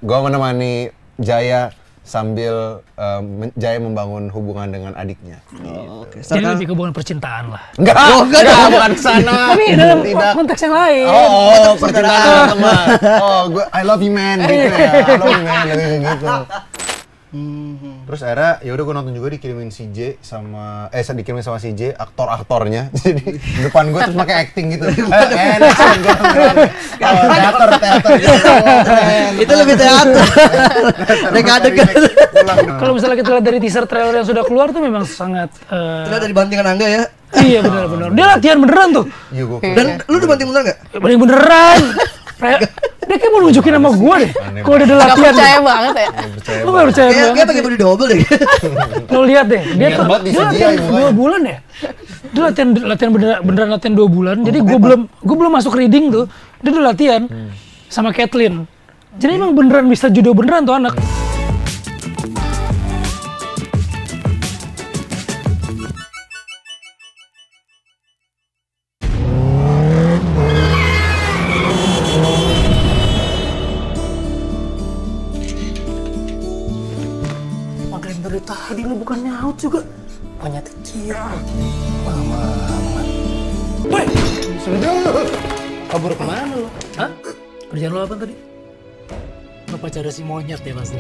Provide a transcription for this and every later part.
gue menemani Jaya sambil Jaya membangun hubungan dengan adiknya. Oh, oke. Jadi lebih ke hubungan percintaan lah. Enggak, bukan kesana. Tapi dalam konteks yang lain. Oh, percintaan teman. Oh, gue I love you man gitu ya. I love you man lebih kayak gitu. Terus akhirnya ya udah gue nonton juga dikirimin CJ sama dikirimin sama CJ aktor-aktornya. Jadi depan gue terus pakai acting gitu. Teater. Itu lebih teater. Mereka adegan. Kalau misalnya kita lihat dari teaser trailer yang sudah keluar tuh memang sangat Itu dari bantingan Angga ya. Iya benar-benar. Dia latihan beneran tuh. Iya gue. Dan lu udah banting beneran nggak? Beneran. Dia kayak mau nunjukin sama gue deh. Kalau dia udah Gak latihan. percaya banget ya. Lu gak percaya Kayak banget. pakai body double deh. Lo lihat deh, dia Ingat banget di latihan CGI 2 bulan ya. Dia latihan beneran latihan 2 bulan. Jadi gue belum masuk reading tuh. Dia udah latihan sama Kathleen. Jadi emang beneran bisa judo beneran tuh anak. Dari tadi lu bukan nyaut juga. Banyak kecil. Aman. Woi, sudah. Kabur kemana lu? Hah? Kerjaan lu apa tadi? Lu pacar si monyet ya pasti.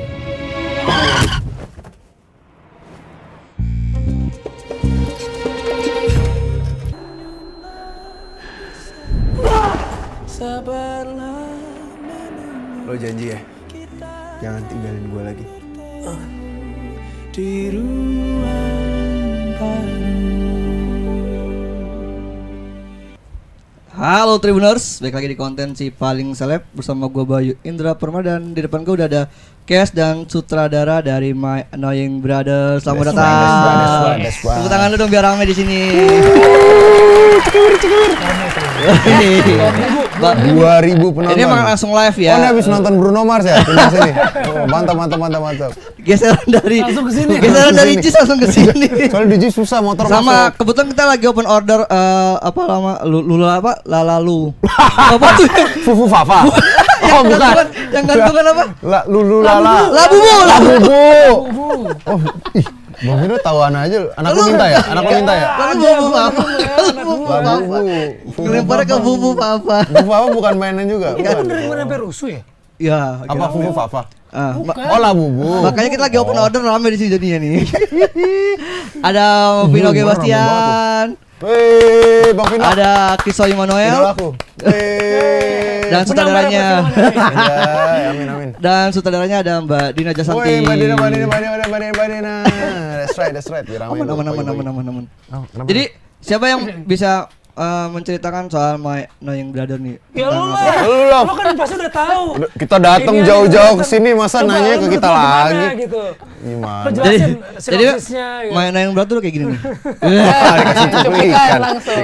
Sabarlah. Lo janji ya? Jangan tinggalin gue lagi. Di ruang baru. Halo Tribuners, balik lagi di konten si paling seleb bersama gue Bayu Indra Perma dan di depan gue udah ada cast dan sutradara dari My Annoying Brother. Selamat datang. Tepuk tangan lu dong biar rame di sini. Ini 2000 penonton. Ini emang langsung live ya. Oh, ini habis nonton Bruno Mars ya? Pindah sini. Oh, mantap. Geseran dari Langsung kesini. Geseran dari Jis langsung ke sini. Soalnya di Jis susah motor Sama masuk. kebetulan kita lagi open order apa lama lula apa lalalu. Apa tuh? Fufu Fafa. Oh, bukan. Yang gantungan apa? Lulu Lala. Labubu. Oh, ih, Bang Vino tahuan aja. Anak lu minta ya? Labubu apa? Labubu. Ngelemparnya ke bubu apa? Fufu Fafa bukan mainan juga. Kan dari mana sampai rusuh ya? Ya. Apa Fufu Fafa? Bukan. Oh, Labubu. Makanya kita lagi open order rame di sini jadinya nih. Ada Vino G. Bastian. Wih, Bang Vino. Ada Kiso Immanuel. Idol aku. Dan sutradaranya. Amin. Dan sutradaranya ada Mbak Dina Jasanti. Woi, Mbak Dina. That's right. Biar ramai. Aman. Jadi siapa yang bisa menceritakan soal My Annoying Brother nih? Ya lu Lu lah. Lu kan pasti udah tahu. Kita datang Ini jauh-jauh ada- ke sini masa Coba nanya ke lu kita gimana lagi. gitu. Gimana? Lu jelasin Jadi sinopsisnya gitu. My Annoying Brother kayak gini nih. Dikasih cuplikan. langsung.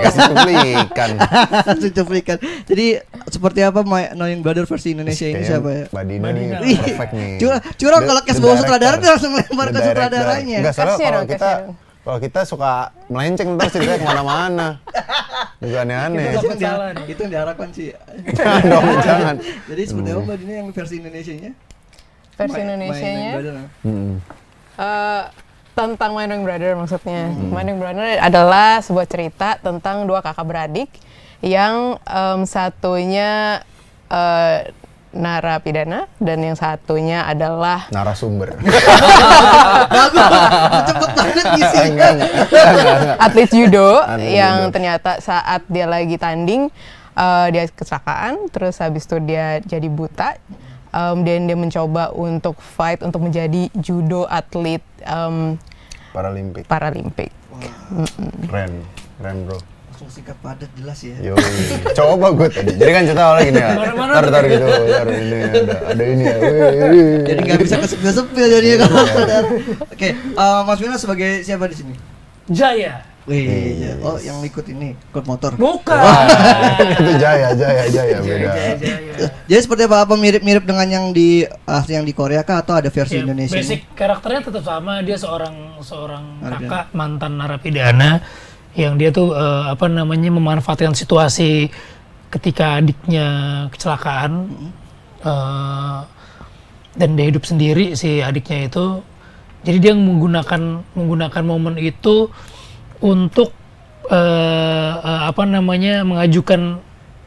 Langsung cuplikan. Jadi seperti apa My Annoying Brother versi Indonesia ini siapa ya? Mbak Dina nih, Dina. perfect nih. Curang kalau cast bawa The sutradara director. dia langsung lempar The ke director. sutradaranya. Enggak salah Kasih kalau dong, kita kasih dong. kalau kita suka melenceng ntar ceritanya kemana-mana. Juga aneh-aneh. Itu yang salah nih. Itu yang diharapkan sih. Jangan dong, jangan. Jadi seperti apa Mbak Dina yang versi Indonesianya? Versi My Indonesianya Annoying Brother. tentang My Annoying Brother maksudnya. My Annoying Brother adalah sebuah cerita tentang dua kakak beradik yang satunya narapidana dan yang satunya adalah Narasumber. Cepet banget ngisinya. Enggak. atlet judo Atlet yang judo. ternyata saat dia lagi tanding dia kecelakaan, terus habis itu dia jadi buta, dan dia mencoba untuk fight untuk menjadi judo atlet Paralimpik. Keren bro. Langsung singkat padat jelas ya. Yoi. Coba gue tadi. Jadi kan cerita awalnya gini ya. Tar gitu. Tar ini ada ini ya. Jadi nggak bisa kesep-kesep ya jadinya kalau sadar. Oke, Mas Vino sebagai siapa di sini? Jaya. Wih, oh yang ikut ini, ikut motor. Bukan. Itu Jaya beda. Jadi seperti apa mirip-mirip dengan yang di asli yang di Korea kah atau ada versi Ya, Indonesia? basic karakternya tetap sama. Dia seorang kakak mantan narapidana yang dia tuh memanfaatkan situasi ketika adiknya kecelakaan. dan dia hidup sendiri si adiknya itu. Jadi dia menggunakan momen itu untuk mengajukan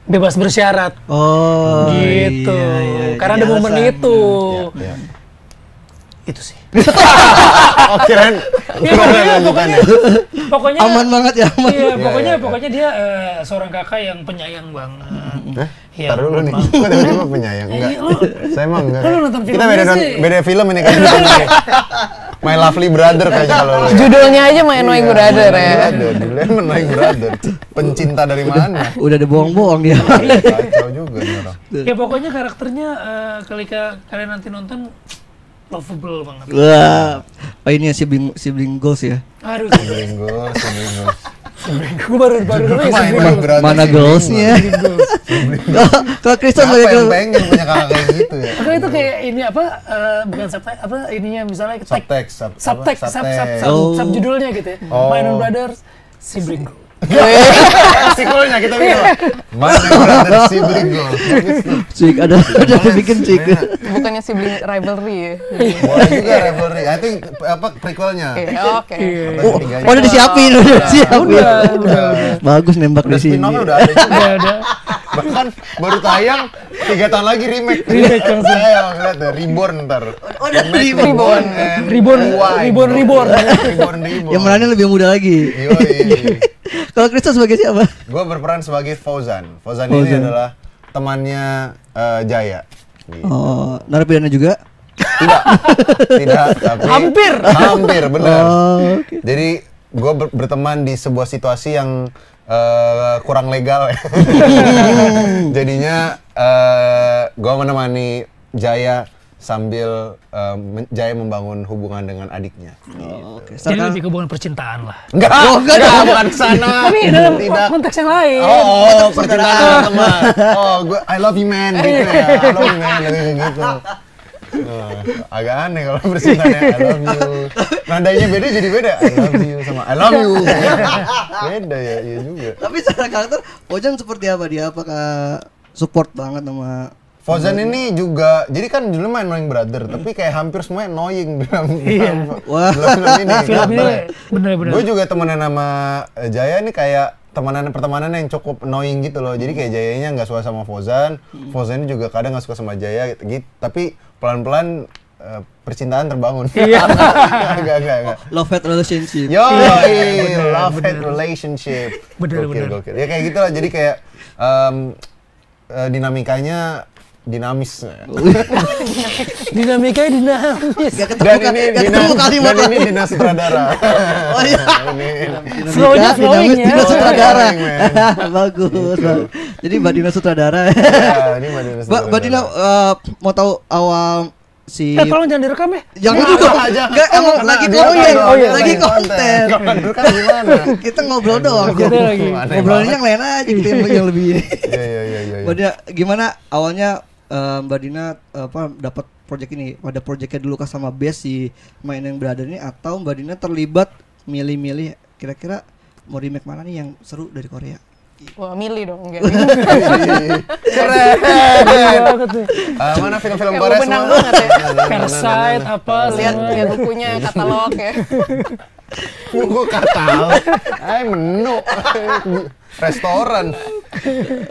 bebas bersyarat. Oh, gitu. iya. Karena ada momen itu. Iya. Itu sih. Oh, kirain Pokoknya aman banget ya, aman. Iya, Iya. pokoknya dia seorang kakak yang penyayang banget. Iya, Ntar dulu nih, kok tiba-tiba penyayang? Enggak, saya emang enggak. lu nonton Kita filmnya sih. beda film ini kayaknya. My Lovely Brother kayaknya kalau lu. Judulnya aja My Annoying Brother ya. Judulnya My Annoying Brother. Pencinta dari mana? Udah ada bohong-bohong dia. Kacau juga nih orang. Ya pokoknya karakternya ketika kalian nanti nonton lovable banget. Wah, ini ya sibling goals ya. Aduh, Sibling goals. gue baru dulu ya My Brother. Mana goalsnya? Kalau Kristus Siapa sebagai yang pengen punya kakak kayak gitu ya? Karena itu kayak ini bukan subtext ininya misalnya Subtext. subjudulnya gitu ya. Oh. My Annoying Brothers Sibling Goal. Sequelnya kita bilang My Annoying Brother Sibling goals. cik ada bikin cik. Bukannya sibling rivalry ya. Boleh juga rivalry. I think prequelnya. Oke. Oh, udah disiapin. Udah. Bagus nembak Udah di sini. spin-off udah ada juga. Ada. Bahkan baru tayang 3 tahun lagi remake langsung. Saya ngeliat deh, Reborn ntar. Reborn. Reborn. Yang menangnya lebih muda lagi. Yoi. Kalau Kristus sebagai siapa? Gue berperan sebagai Fauzan. Fauzan ini adalah temannya Jaya. Gitu. Oh, narapidana juga? Tidak, tapi hampir benar. Oke. Jadi gue berteman di sebuah situasi yang kurang legal. Jadinya gue menemani Jaya sambil Jaya membangun hubungan dengan adiknya. Oke. Jadi lebih ke hubungan percintaan lah. Enggak, bukan sana. Tapi dalam Tidak. konteks yang lain. Oh, percintaan teman. Oh, gue I love you man gitu ya. I love you man kayak gitu. Agak aneh kalau percintaan ya. I love you. Nadanya beda jadi beda. I love you sama I love you. Beda ya, iya juga. Tapi secara karakter Fauzan seperti apa dia? Apakah support banget sama Fauzan ini juga, jadi kan dulu main Annoying Brother, tapi kayak hampir semuanya annoying dalam Wah. film ini. Film ini bener-bener. Gue juga temenan sama Jaya nih kayak pertemanan yang cukup annoying gitu loh. Jadi kayak Jayanya nggak suka sama Fauzan, Fauzan juga kadang nggak suka sama Jaya gitu. Tapi pelan-pelan percintaan terbangun. Enggak. love hate relationship? Love hate relationship. Bener. Gokil. Ya kayak gitu lah. Jadi kayak dinamikanya dinamis. Dinamikanya dinamis. Gak ketemu kalimat. Dan ini dinas sutradara. Oh iya. Flownya flowing ya. Dinas sutradara. Flowing, man. Bagus. Jadi Mbak Dina sutradara. Ya, ini Mbak Dina sutradara. Mbak Dina mau tahu awal si Tolong jangan direkam ya. jangan dulu. Enggak, emang lagi konten. Lagi konten. Dulu kan gimana? Kita ngobrol doang. Kita lagi. Ngobrolnya yang lain aja gitu yang lebih ini. Iya. Mbak Dina, gimana awalnya Mbak Dina dapat project ini? Ada projectnya dulu kah sama Best si My Annoying Brother ini, atau Mbak Dina terlibat milih-milih kira-kira mau remake mana nih yang seru dari Korea? Wah, milih dong enggak. Mana film-film Kayak Korea bebenang semua? banget ya. Parasite apa Lihat bukunya, katalog ya. Buku katalog. Menu. Restoran.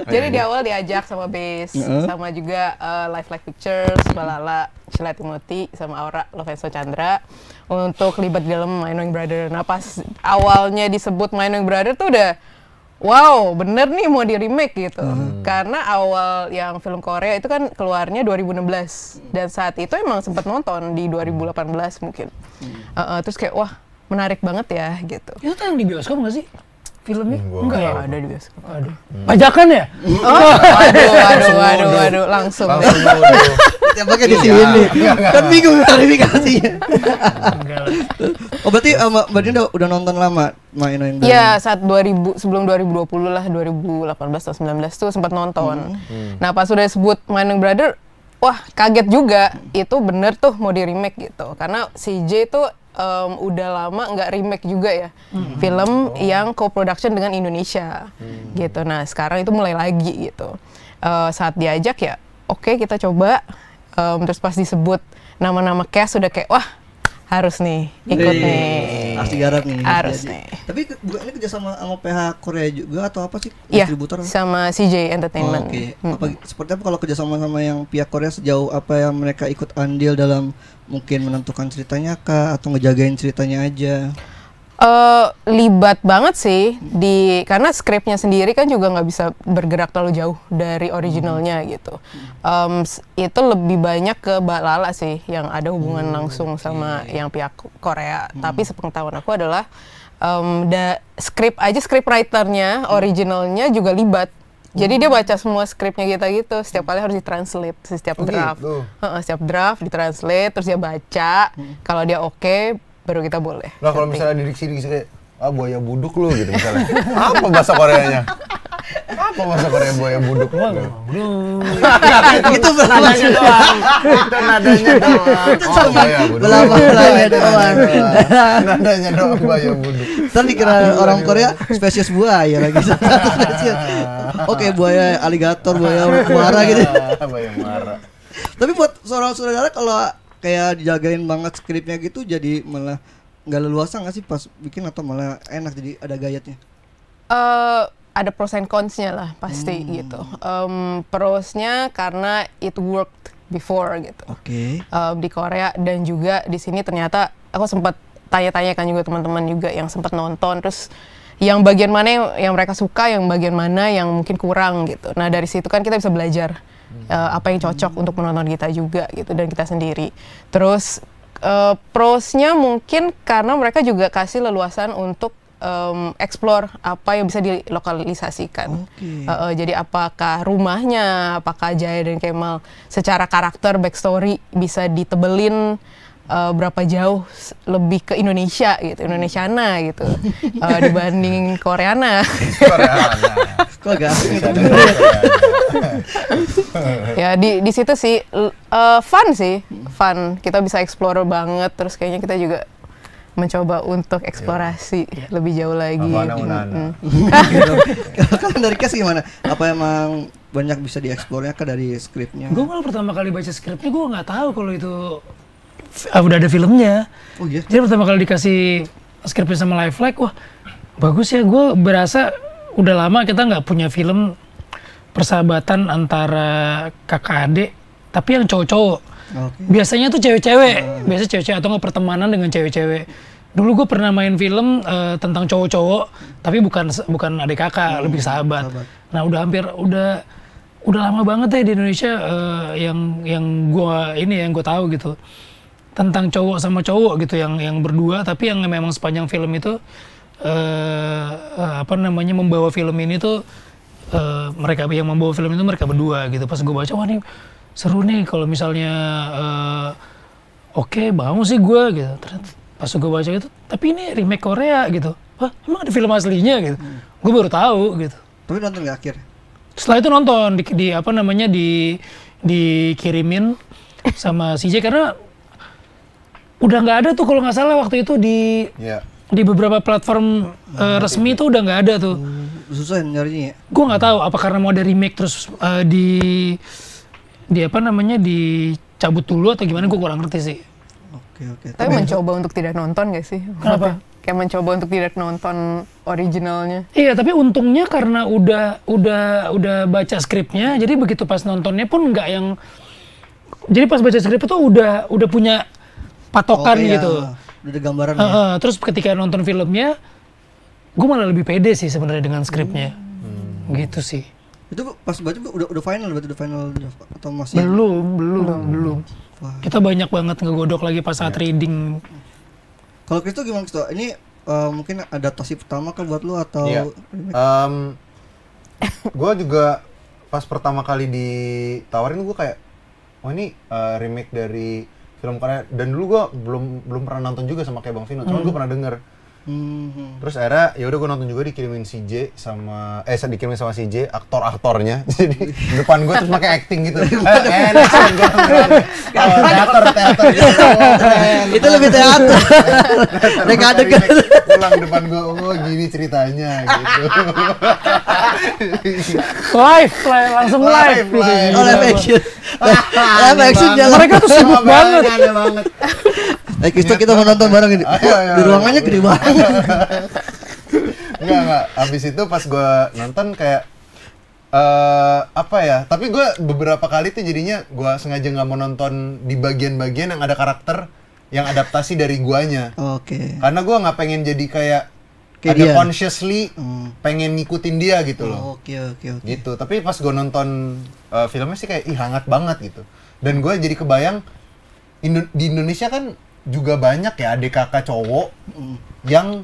Jadi di awal diajak sama Base, sama juga Life Like Pictures, Balala, Sheila Timothy, sama Aura Lovenso Chandra untuk libat di dalam My Annoying Brother. Nah pas awalnya disebut My Annoying Brother tuh udah wow, bener nih mau di remake gitu. Karena awal yang film Korea itu kan keluarnya 2016 dan saat itu emang sempat nonton di 2018 mungkin. Terus kayak wah menarik banget ya gitu. Itu tuh yang di bioskop nggak sih? Filmnya? Enggak ya? Ada di bioskop. Aduh. Pajakan ya? Waduh, langsung deh. Ya pakai di sini. Kan bingung klarifikasinya. Enggak lah. Oh berarti Mbak Dina udah nonton lama My Annoying Brother? Iya, saat sebelum 2020 lah, 2018 atau 19 tuh sempat nonton. Nah, pas udah sebut My Annoying Brother, wah kaget juga. Itu bener tuh mau di remake gitu. Karena CJ tuh udah lama nggak remake juga ya. Film yang co-production dengan Indonesia. Gitu. Nah, sekarang itu mulai lagi gitu. Saat diajak ya, oke kita coba. Terus pas disebut nama-nama cast udah kayak wah harus nih ikut nih. Harus digarap nih. Harus jadi. nih. Tapi bukan ini kerjasama sama PH Korea juga atau apa sih? Iya, Distributor? sama CJ Entertainment. Oke. Seperti apa kalau kerjasama sama yang pihak Korea, sejauh apa yang mereka ikut andil dalam mungkin menentukan ceritanya kah atau ngejagain ceritanya aja? Libat banget sih karena skripnya sendiri kan juga nggak bisa bergerak terlalu jauh dari originalnya gitu. Itu lebih banyak ke Mbak Lala sih yang ada hubungan langsung sama yang pihak Korea. Tapi sepengetahuan aku adalah script writernya originalnya juga libat. Jadi dia baca semua skripnya kita gitu. Setiap kali harus ditranslate setiap draft. Gitu. Setiap draft ditranslate terus dia baca. Kalau dia oke, baru kita boleh. Nah kalau misalnya diksi kayak buaya buduk lu gitu misalnya. Apa bahasa Koreanya? Apa bahasa Korea buaya buduk? Itu nadanya doang. Itu nadanya doang. Buaya buduk. Belanya doang. Nadanya doang buaya buduk. Ntar dikira orang Korea spesies buaya lagi. Spesies. Oke, buaya aligator, buaya muara gitu. Buaya muara. Tapi buat seorang saudara kalau kayak dijagain banget skripnya gitu, jadi malah nggak leluasa nggak sih pas bikin, atau malah enak jadi ada gayatnya? Ada pros and cons-nya lah pasti gitu. Prosnya karena it worked before gitu. Oke. Di Korea dan juga di sini ternyata aku sempat tanya-tanyakan juga teman-teman juga yang sempat nonton, terus yang bagian mana yang mereka suka, yang bagian mana yang mungkin kurang gitu. Nah dari situ kan kita bisa belajar apa yang cocok untuk penonton kita juga gitu, dan kita sendiri. Terus prosnya mungkin karena mereka juga kasih leluasan untuk explore apa yang bisa dilokalisasikan. Jadi apakah rumahnya, apakah Jaya dan Kemal secara karakter, backstory bisa ditebelin berapa jauh lebih ke Indonesia gitu, Indonesiana gitu, dibanding Koreana. Kok agak asing itu? Ya di situ sih fun sih, fun. Kita bisa explore banget, terus kayaknya kita juga mencoba untuk eksplorasi lebih jauh lagi. Kalau dari Kes gimana? Apa emang banyak bisa dieksplornya kah dari skripnya? Gue malah pertama kali baca skripnya gue nggak tahu kalau itu udah ada filmnya. Oh iya. Jadi pertama kali dikasih skripnya sama Lifelike, wah bagus ya. Gue berasa udah lama kita nggak punya film persahabatan antara kakak adik, tapi yang cowok-cowok. Biasanya tuh cewek-cewek, biasa cewek-cewek atau nggak pertemanan dengan cewek-cewek. Dulu gue pernah main film tentang cowok-cowok, tapi bukan adik kakak, lebih sahabat. Nah udah lama banget ya di Indonesia yang gue tahu gitu tentang cowok sama cowok gitu, yang berdua, tapi yang memang sepanjang film itu membawa film ini tuh mereka yang membawa film itu mereka berdua gitu. Pas gue baca, wah nih seru nih kalau misalnya oke, mau sih gue gitu. Ternyata pas gue baca itu, tapi ini remake Korea gitu. Wah, emang ada film aslinya gitu. Gue baru tahu gitu. Tapi nonton nggak akhir? Setelah itu nonton dikirimin sama CJ, karena udah nggak ada tuh kalau nggak salah waktu itu di beberapa platform resmi tuh udah nggak ada tuh. Susah nyarinya ya? Gue nggak tahu apa karena mau ada remake terus dicabut dulu atau gimana, gue kurang ngerti sih. Oke. Tapi mencoba untuk tidak nonton gak sih? Kenapa? Kayak mencoba untuk tidak nonton originalnya. Iya, tapi untungnya karena udah baca skripnya, jadi begitu pas nontonnya pun nggak yang, jadi pas baca skrip itu udah punya patokan gitu. Udah ada gambaran. Terus ketika nonton filmnya, gue malah lebih pede sih sebenarnya dengan skripnya. Gitu sih. Itu pas baca udah final, berarti udah final atau masih? Belum. Wah. Kita banyak banget ngegodok lagi pas saat reading. Kalau Kristo gimana Kristo? Ini mungkin adaptasi pertama kan buat lu atau? Gue juga pas pertama kali ditawarin gue kayak, oh ini remake dari film Korea, dan dulu gue belum pernah nonton juga sama kayak Bang Vino, cuman gue pernah denger. Terus akhirnya ya udah gue nonton juga, dikirimin CJ sama CJ aktornya. Jadi depan gue terus pakai acting gitu. Enak kan gue teater gitu. Itu lebih teater. Mereka adegan pulang depan gue, oh gini ceritanya gitu. Live langsung live. Oh, live action. Maksud jalan. Mereka tuh sibuk banget. Aneh banget. Kita mau nonton bareng ini. Di ruangannya gede banget. Enggak. Abis itu pas gue nonton kayak apa ya? Tapi gue beberapa kali tuh jadinya gue sengaja nggak mau nonton di bagian-bagian yang ada karakter yang adaptasi dari guanya. Oke. Karena gue nggak pengen jadi kayak Kayak ada dia. consciously pengen ngikutin dia gitu loh. Oke. Gitu. Tapi pas gue nonton filmnya sih kayak hangat banget gitu. Dan gue jadi kebayang di Indonesia kan juga banyak ya adik kakak cowok yang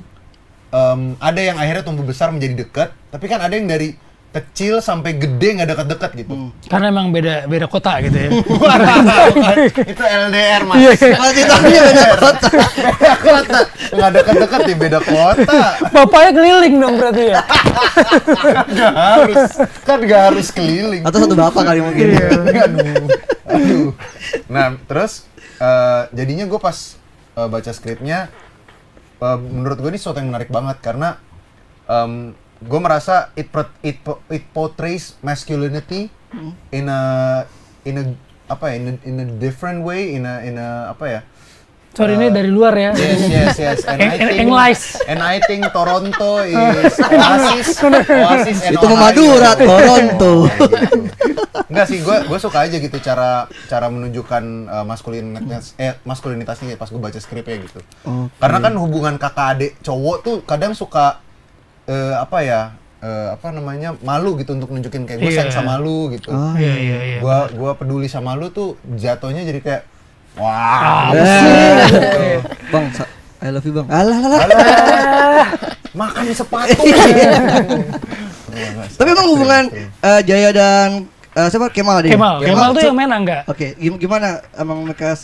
ada yang akhirnya tumbuh besar menjadi dekat, tapi kan ada yang dari kecil sampai gede nggak dekat-dekat gitu. Karena emang beda kota gitu ya. Itu LDR mas. Masih tahunya beda kota. Beda kota, nggak dekat-dekat di beda kota. Bapaknya keliling dong berarti ya. Nggak harus keliling. Atau satu bapak kali mungkin. Aduh. Nah terus jadinya gue pas baca skripnya, menurut gue ini sesuatu yang menarik banget karena gue merasa it portrays masculinity in a different way, in a apa ya? Sorry ini dari luar ya. Yes. And I think Toronto is oasis and Itu Madura, Toronto. Enggak sih, gue suka aja gitu cara menunjukkan maskulinitasnya pas gue baca skripnya gitu. Karena kan hubungan kakak adik cowok tuh kadang suka malu gitu untuk nunjukin kayak gue sayang sama lu gitu. Iya. Gua peduli sama lu tuh jatuhnya jadi kayak wah. Bang, I love you bang. Alah. Makan di sepatu. Tapi emang hubungan Jaya dan siapa Kemal dia? Kemal tuh yang main Angga. Oke, gimana emang mereka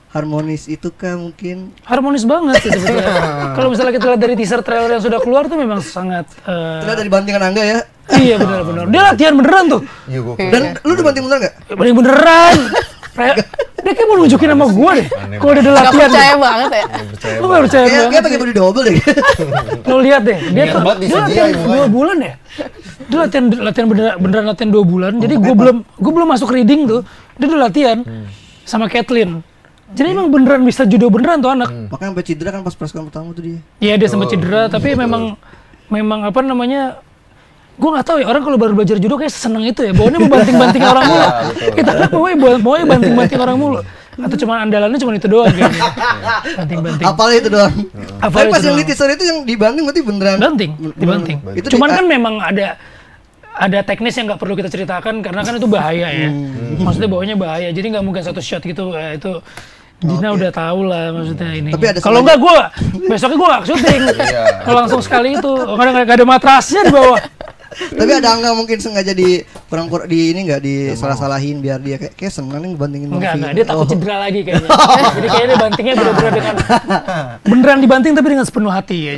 harmonis itu kah mungkin? Harmonis banget sih sebetulnya. Kalau misalnya kita lihat dari teaser trailer yang sudah keluar tuh memang sangat Terlihat dari bantingan Angga ya. Iya benar. Dia latihan beneran tuh. Iya gua. Dan lu udah banting beneran nggak? Beneran. Dia kayak mau nunjukin sama gua deh. Kalau dia udah Gak latihan. percaya banget ya. Lu gak percaya Kayak banget. pakai body double deh. Lo lihat deh, dia Niat banget latihan disediain mukanya. 2 bulan ya. Dia latihan beneran latihan 2 bulan. Jadi gue belum masuk reading tuh. Dia udah latihan sama Kathleen. Jadi emang beneran bisa judo beneran tuh anak. Makanya sampai cedera kan pas preskon pertama tuh dia. Iya dia sempat cedera, tapi memang apa namanya? Gue nggak tahu ya, orang kalau baru belajar judo kayak seneng itu ya. Bawanya mau banting-banting orang mulu. Kita kan pokoknya banting-banting orang mulu. Atau cuma andalannya cuma itu doang kayaknya. Banting-banting. Apalnya itu doang. Apalnya Tapi pas itu yang doang. di teaser itu yang dibanting berarti beneran. Dibanting. Itu Cuman kan memang ada teknis yang nggak perlu kita ceritakan karena kan itu bahaya ya. Maksudnya bawahnya bahaya. Jadi nggak mungkin satu shot gitu itu. Dina udah tahu lah maksudnya ini. Tapi ada kalau enggak besoknya gue nggak syuting. Kalau langsung sekali itu, kadang nggak ada matrasnya di bawah. Tapi ada Angga mungkin sengaja di ini nggak disalah-salahin biar dia kayak seneng nih bantingin Enggak, dia takut cedera lagi kayaknya. Jadi kayaknya dia bantingnya bener-bener dengan beneran dibanting tapi dengan sepenuh hati ya.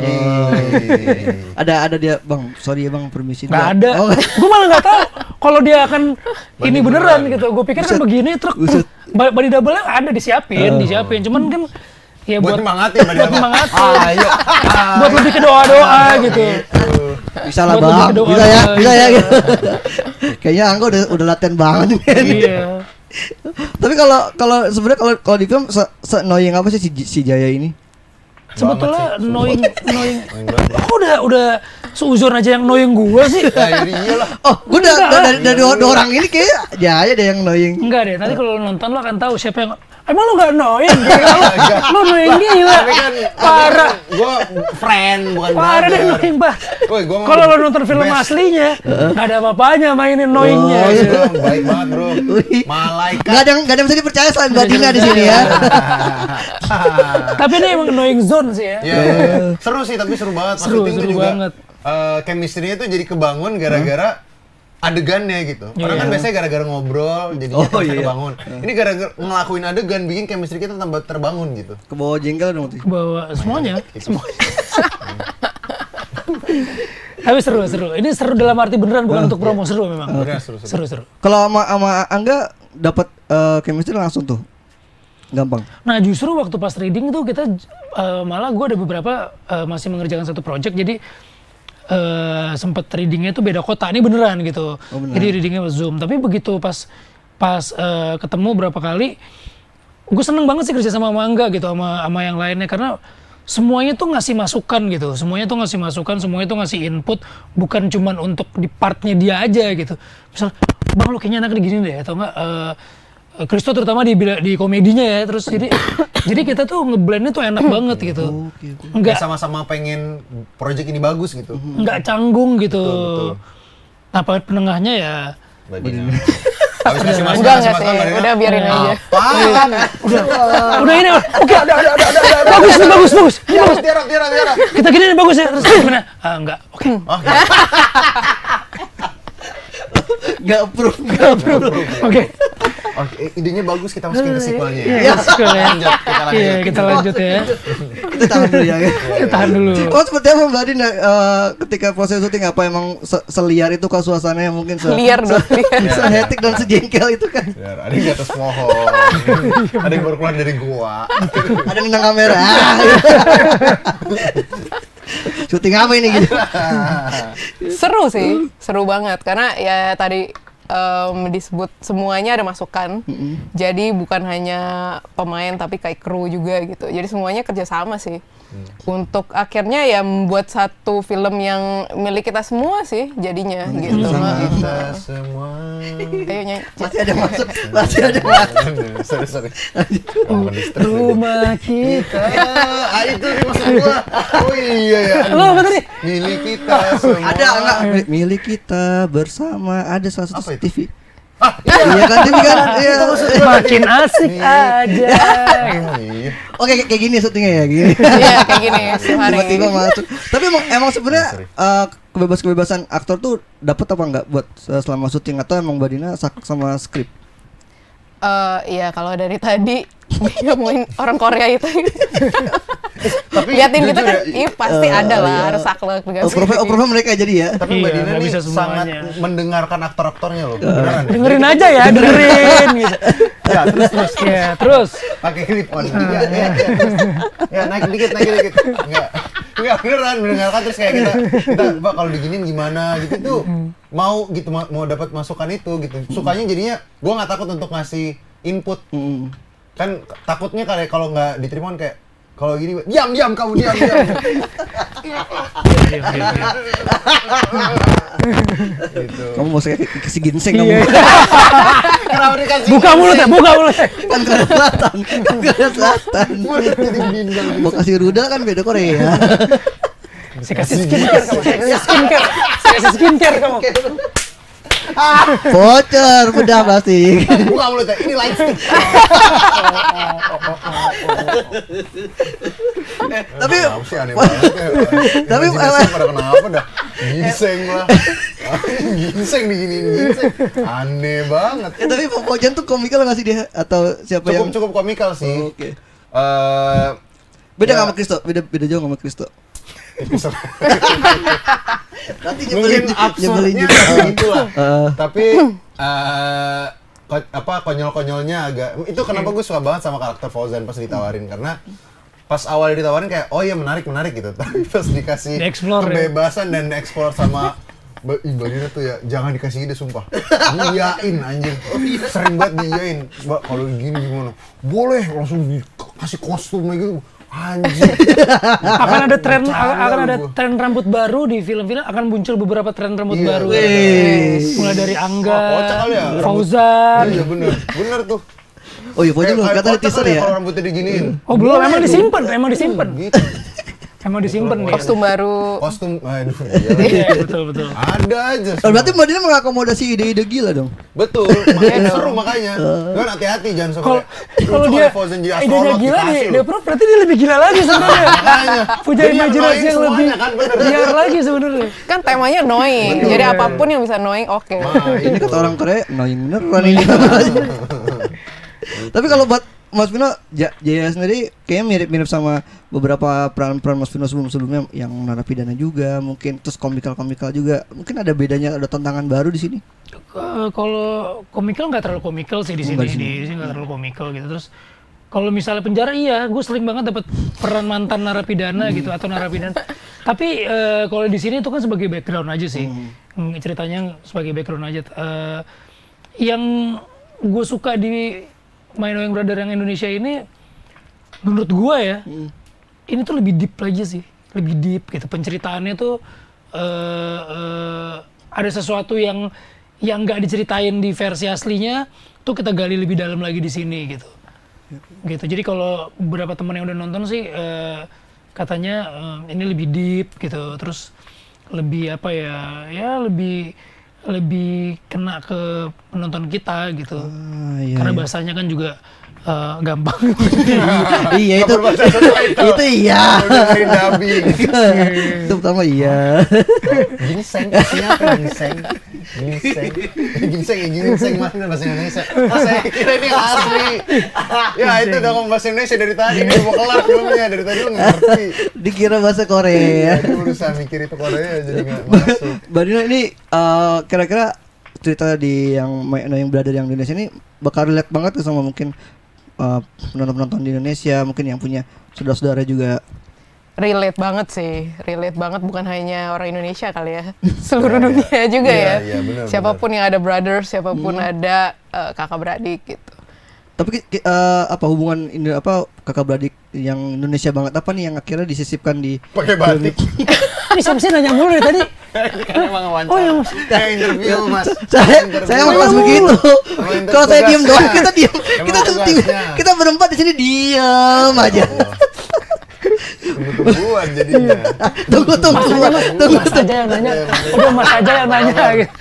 Ada dia bang, sorry ya bang permisi. Nggak ada. Gue malah nggak tahu kalau dia akan ini beneran gitu. Gue pikir kan begini truk. Body double-nya ada disiapin. Cuman kan ya buat nyemangatin. Ayo. Buat lebih ke doa-doa gitu. Bisa lah bang, bisa ya gitu. Kayaknya Angga udah latihan banget nih. Iya. Tapi kalau sebenarnya kalau di film se-annoying apa sih si Jaya ini? Sebetulnya annoying. Kok udah seuzon aja yang annoying gua sih? Iyalah. Oh, gua dari dua orang ini kayak Jaya deh yang annoying. Enggak deh, nanti kalau lo nonton lo akan tahu siapa yang emang lo gak annoying? Lo annoying gila. Parah. Gue friend bukan parah deh annoying bah. Kalau lo nonton film aslinya gak ada apa-apanya mainin annoyingnya. Baik banget bro. Malaikat. Gak ada yang bisa dipercaya selain Mbak Dina di sini ya. Tapi ini emang annoying zone sih ya. Seru sih, tapi seru banget. Seru banget. Chemistry-nya tuh jadi kebangun gara-gara adegannya gitu. Orang kan biasanya gara-gara ngobrol jadinya terbangun. Ini gara-gara ngelakuin adegan bikin chemistry kita tambah terbangun gitu. Ke bawah jengkel dong tuh. Ke bawah semuanya. Tapi seru. Ini seru dalam arti beneran bukan untuk promo, seru memang. Seru. Kalau sama Angga dapat chemistry langsung tuh. Gampang. Nah, justru waktu pas reading tuh kita malah gue ada beberapa masih mengerjakan satu project jadi sempet readingnya tuh beda kota, ini beneran gitu. Jadi readingnya Zoom. Tapi begitu pas pas ketemu berapa kali, gue seneng banget sih kerja sama Angga gitu, sama yang lainnya, karena semuanya tuh ngasih masukan gitu, semuanya tuh ngasih input, bukan cuman untuk di partnya dia aja gitu. Misal, bang lo kayaknya enaknya gini deh, atau enggak, Kristo terutama di komedinya ya, terus jadi kita tuh ngeblendnya tuh enak banget gitu. Enggak sama-sama pengen project ini bagus gitu. Enggak canggung gitu. Betul. Nah, penengahnya ya Badina. Habis ngasih masukan, Enggak sih, udah biarin aja. Apaan? udah ini, oke, bagus. Tiara. Kita gini nih bagus ya, terus gimana? Enggak, oke. Nggak approve. Oke. Oke, idenya bagus, kita masukin ke sequelnya ya. Iya, sequel ya. Lanjut. Iya, kita lanjut ya. Kita tahan dulu ya. Kita tahan dulu. Oh, seperti apa Mbak Dina ketika proses syuting, apa emang seliar itu kah suasananya, mungkin Liar dong. sehetik dan sejengkel itu kan? Biar ada yang di atas pohon, ada yang baru keluar dari gua. Ada yang nendang kamera. Syuting apa ini gitu? Seru sih, seru banget karena ya tadi disebut semuanya ada masukan. Jadi bukan hanya pemain tapi kayak kru juga gitu. Jadi semuanya kerjasama sih. Untuk akhirnya ya membuat satu film yang milik kita semua sih jadinya gitu. Kita semua. Ayo nyanyi. Masih ada masuk. Sorry. Rumah kita. Itu nih maksud gua. Oh iya ya. Lo apa tadi? Milik kita semua. Ada enggak milik kita bersama, ada salah satu Apa itu? TV. Iya kan TV kan? Iya. Makin asik aja. Iya. Oke, kayak gini syutingnya ya gini. Iya kayak gini sehari. Tiba-tiba masuk. Tapi emang sebenarnya kebebasan aktor tuh dapat apa enggak buat selama syuting, atau emang Mbak Dina sak sama skrip? Iya kalau dari tadi ngomongin orang Korea itu. Tapi Liatin kita jujur kan, ya, pasti ada lah harus saklek juga. Profil mereka jadi ya. tapi Mbak Iya, Dina nggak nih bisa sangat semuanya. mendengarkan aktor-aktornya loh. Beneran. Dengerin aja ya, dengerin gitu. Ya, terus. Ya, terus. Pakai clip on. Ya, naik dikit. Enggak beneran mendengarkan, terus kayak kita Pak kalau diginin gimana gitu tuh. Mau gitu mau dapat masukan itu gitu. Sukanya jadinya gua nggak takut untuk ngasih input. Kan takutnya kalau nggak diterima kan kayak kalau gini, diam kamu diam. Gitu. Kamu mau saya kasih ginseng kamu. Iya. Kenapa dikasih? Buka mulut ya. Kan Korea Selatan. Mulut jadi bintang. Mau kasih rudal kan beda Korea. Saya kasih skincare kamu. Voucher bedah plastik. Buka mulutnya, ini lightstick. Tapi Kenapa sih aneh banget ya? Tapi Ginseng pada kenapa dah? Ginseng lah. Ginseng diginiin ginseng. Aneh banget. tapi Pojan tuh komikal nggak sih dia, atau siapa yang Cukup komikal sih. Oke. Ya. Beda nggak sama Kristo? Beda jauh nggak sama Kristo? Nanti Mungkin absurdnya gitu lah. Tapi konyol-konyolnya agak, itu kenapa gue suka banget sama karakter Fauzan pas ditawarin, karena pas awal ditawarin kayak oh iya menarik gitu, tapi pas dikasih Di-explore kebebasan dan explore sama Mbak Dina tuh ya, jangan dikasih ide sumpah. Diiyain anjing. Sering banget diiyain. Mbak kalau gini gimana? Boleh, langsung dikasih kostum gitu. Anjing. Akan ada Bercanda tren rambut baru di film-film, akan muncul beberapa tren rambut Iya, baru. Wih. Mulai dari Angga, Kocak kali ya. Fauzan. Iya bener tuh. Oh iya, Pojan belum Kayak kata di kocak teaser kali ya. kalau rambutnya diginiin. Oh belum, emang disimpan. Gitu. Emang disimpan nih. Kostum baru. Kostum, aduh, Iya, betul. ada aja. Oh, berarti Mbak Dina mengakomodasi ide-ide gila dong. Betul, makanya seru makanya. Kan hati-hati jangan sampai Kalau lucu dia kali Fauzan jadi idenya astronot gila nih, dikasih dia loh. berarti dia lebih gila lagi sebenarnya. Makanya. Punya Jadi imajinasi annoying yang lebih semuanya kan, bener. liar lagi sebenarnya. Kan temanya annoying. Jadi apapun yang bisa annoying oke. Nah, Ini itu. kata orang Korea, annoying beneran ini. Tapi kalau buat Mas Vino, Jaya sendiri kayaknya mirip-mirip sama beberapa peran-peran Mas Vino sebelum-sebelumnya yang narapidana juga, mungkin terus komikal-komikal juga. Mungkin ada bedanya, ada tantangan baru di sini. Kalau komikal nggak terlalu komikal sih di sini. Nggak di sini. Di sini nggak terlalu komikal gitu. Terus kalau misalnya penjara, iya, gue sering banget dapat peran mantan narapidana gitu atau narapidana. Tapi kalau di sini itu kan sebagai background aja sih. Ceritanya sebagai background aja. Yang gue suka di My Annoying Brother yang Indonesia ini, menurut gue ya, ini tuh lebih deep lagi sih, lebih deep gitu. Penceritaannya tuh ada sesuatu yang nggak diceritain di versi aslinya, tuh kita gali lebih dalam lagi di sini gitu. Gitu. Jadi kalau beberapa teman yang udah nonton sih katanya ini lebih deep gitu, terus lebih apa ya lebih kena ke penonton kita gitu. Karena bahasanya kan juga gampang. Iya itu iya. Itu pertama iya. Ginseng, siapa ginseng? Ginseng masih bahasa Indonesia. Saya kira ini asli. Ya itu udah ngomong bahasa Indonesia dari tadi. Ini mau kelar filmnya dari tadi lu ngerti. Dikira bahasa Korea. Aku berusaha mikir itu Korea jadi nggak masuk. Mbak Dina ini kira-kira cerita di yang My Annoying Brother yang Indonesia ini bakal relate banget tuh sama mungkin penonton-penonton di Indonesia, mungkin yang punya saudara-saudara juga. Relate banget sih, relate banget, bukan hanya orang Indonesia kali ya, seluruh dunia juga ya. Benar, siapapun yang ada brothers, siapapun ada kakak beradik gitu. Tapi apa hubungan kakak beradik yang Indonesia banget apa nih yang akhirnya disisipkan di pakai batik? Ini Samsi nanya mulu dari tadi. Kan emang wawancara. Kayak interview Mas. Saya malas begitu. Kalau saya diem doang, kita diem. Kita berempat di sini diem aja. Tunggu-tungguan jadinya. Tunggu. Mas aja yang nanya. Udah Mas aja yang nanya gitu.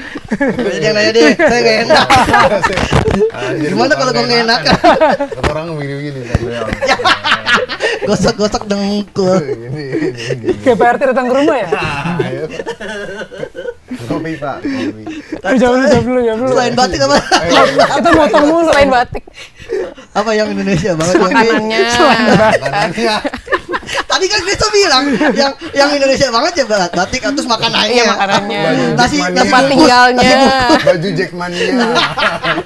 Jadi yang nanya deh, saya gak enak. Gimana kalau gue gak enak? Orang begini-begini. Gosok-gosok dengkul. Kayak PRT datang ke rumah ya? Kopi Pak, kopi. Jawab dulu. Selain batik apa? Itu motong mulu selain batik. Apa yang Indonesia banget? Makanannya. Tadi kan Kristo bilang yang Indonesia banget ya batik terus makanannya. Iya, makanannya. Nasi tempat tinggalnya. Baju Jackmania.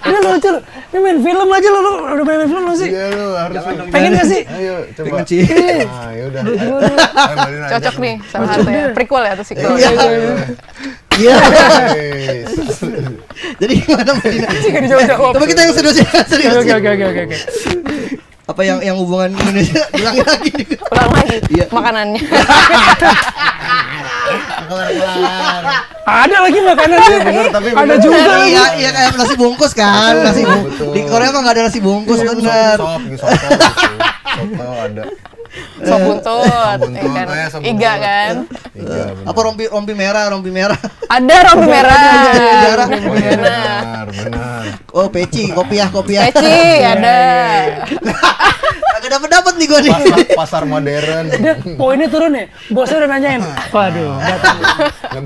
Ini lucu. Ini main film aja lo udah main film lo sih. Iya lu harus. Pengen gak sih? Ayo coba. Pengen sih. Ah yaudah. Cocok nih sama Hato ya. Prequel ya atau sequel. Iya. Jadi gimana Mbak Dina? Coba kita yang serius. Oke. Apa yang hubungan Indonesia ulang lagi nih. Ulang lagi. Iya. Makanannya. Ada lagi makanannya. Ada juga. Iya kayak nasi bungkus kan. Nasi bungkus. Di Korea mah nggak ada nasi bungkus bener. Soto ada. Sop buntut, iga kan. Apa rompi merah. Ada rompi merah. Benar. Oh peci, kopiah. Peci ada. Agak dapat nih gua nih. Pasar modern. Poinnya turun ya. Bosnya udah nanyain. Waduh,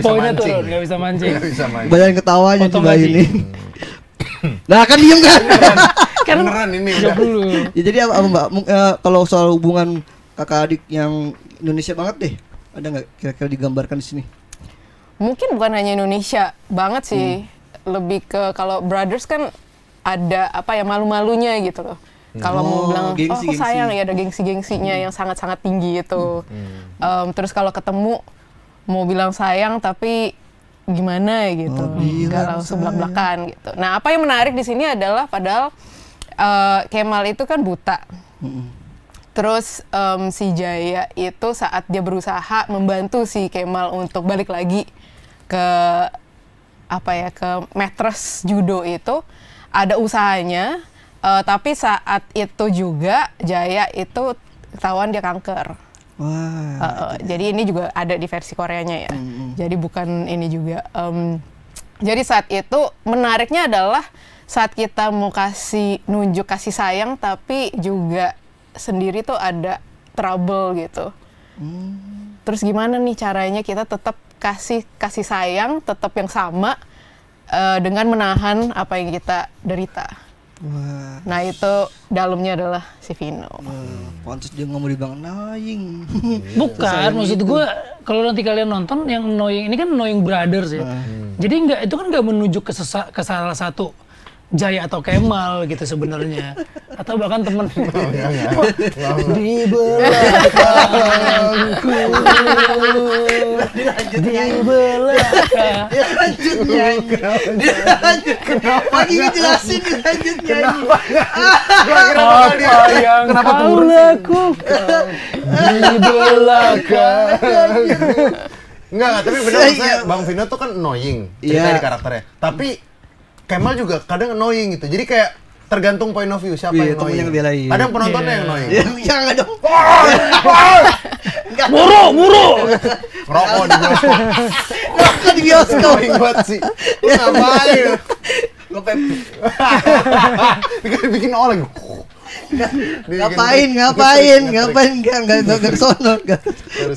poinnya turun, nggak bisa mancing. Bayangin ketawanya Potong coba gaji. ini. Nah kan diem kan. Beneran ini udah. Dulu. Ya, jadi apa Mbak? Kalau soal hubungan kakak adik yang Indonesia banget deh, ada nggak kira-kira digambarkan di sini? Mungkin bukan hanya Indonesia banget sih, lebih ke kalau brothers kan ada apa ya malu-malunya gitu loh. Kalau mau bilang gengsi, aku sayang ya ada gengsi-gengsinya yang sangat-sangat tinggi itu. Terus kalau ketemu mau bilang sayang tapi gimana gitu, nggak langsung belak-belakan gitu. Nah apa yang menarik di sini adalah padahal Kemal itu kan buta. Terus si Jaya itu saat dia berusaha membantu si Kemal untuk balik lagi ke ke matres judo itu ada usahanya, tapi saat itu juga Jaya itu ketahuan dia kanker. Wah. Jadi ini juga ada di versi Koreanya ya. Jadi bukan ini juga. Jadi saat itu menariknya adalah saat kita mau nunjuk kasih sayang tapi juga sendiri tuh ada trouble gitu. Terus gimana nih caranya kita tetap kasih sayang tetap yang sama dengan menahan apa yang kita derita. Wah. Nah itu dalamnya adalah si Vino. Pantes dia nggak mau dibilang annoying. Bukan, maksud gue kalau nanti kalian nonton yang annoying ini kan Annoying Brothers ya. Jadi itu kan nggak menuju ke salah satu Jaya atau Kemal gitu sebenarnya, atau bahkan temen di belakangku, di belakang. Lanjut. Lagi ngejelasin lanjutnya. Apa yang kau lakukan di belakang? Enggak, tapi benar maksudnya Bang Vino tuh kan annoying ceritanya di karakternya. Tapi Kemal juga kadang annoying gitu. Jadi kayak tergantung point of view siapa yang annoying. Kadang penontonnya yang annoying. Ya enggak dong. Buru. Ngerokok di bioskop. Ngerokok di bioskop. Annoying banget sih. Lu ngapain? Ngepep. Bikin oleng. Ngapain enggak ke sono.